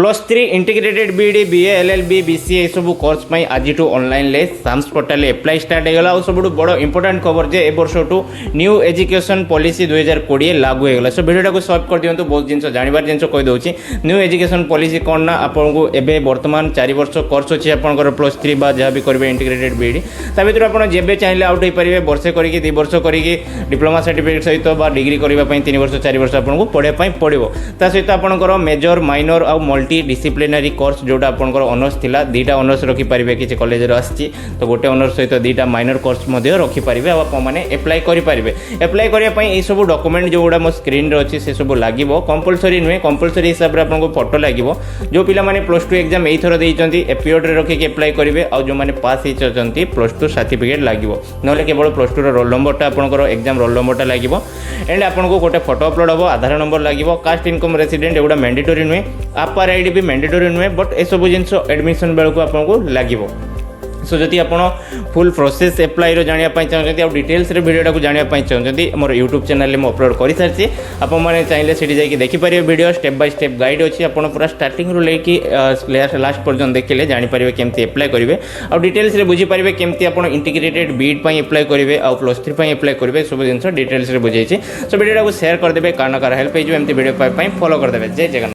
+3 integrated BD BA LLB BCA सब course आज online ले साम्स पोर्टाल एप्लाई स्टार्ट होगा और सब बड़ इंपोर्टाट खबर जे ए वर्ष न्यू एजुकेशन पॉलिसी 2020 लागू होगा। सो वीडियो को सॉल्व कर दिंतु बहुत जिन जानवर जिन कहीदे न्यू एजुकेशन पॉलिसी कौन ना आपको एवं बर्तमान 4 वर्ष कोर्स अच्छी आपंकर +3 जहाँ भी करेंगे इंटीग्रेटेड बीडी ता भर आप जब चाहिए आउट हो पारे वर्षे कर 2 वर्ष कर डिप्लोमा सर्टिफिकेट सहित डिग्री करने 3 वर्ष 4 वर्ष आपको पढ़ाई पड़ो ता सहित आपंकर मेजर माइनर आउ मल्टी डिसिप्लिनरी कोर्स जोटा आपंकर ऑनर्स थिला 2टा ऑनर्स रखिपारे किसी कॉलेज आसी तो गोटे ऑनर्स सहित 2टा माइनर कोर्स रखिपारे आपने एप्लाई करेंगे। एप्लाई करने ये सब डॉक्यूमेंट जो गुड़ा मो स्क्रीन अच्छी से सब लगे कंपलसरी नुहे कंपलसरी हिसाब से आपको फोटो लगे जो पिला माने +2 एग्जाम यही थर देती एपीओड रखिक एप्लाई करेंगे और जो मैंने पास होती +2 सर्टिफिकेट लगे ना केवल +2 रोल नंबरटा आपंकर एग्जाम रोल नंबरटा लगे एंड आपको गोटे फोटो अपलोड हम आधार नंबर लगे कास्ट इनकम रेसिडेंट एगुड़ा मैंडेटरी नुहे आपार आईडी भी मैंडेटरी नुहे बट ए सब जिन एडमिशन बेलू आपको लगे। सो जदि आप फुल प्रोसेस एप्लाई जानापी चाहते और डिटेल्स वीडियो को जानापी चाहते मोर यूट्यूब चैनल में अपलोड कर सारी आपने चाहिए से देखिपारे video step by step guide अच्छी आप पूरा स्टार्टिंग रू लेकिन लास्ट पर्यटन देखिले जानीपारे केमती एप्लाई करेंगे और डिटेल्स बुझीपारे केमती आप इंटीग्रेटेड बीड एप्लाई करेंगे और +3 एप्लाई करेंगे सब जिन डिटेल्स बुझे। सो वीडियो को शेयर करदे काना कार हेल्प हो वीडियो फॉलो करदे। जय जगन्नाथ।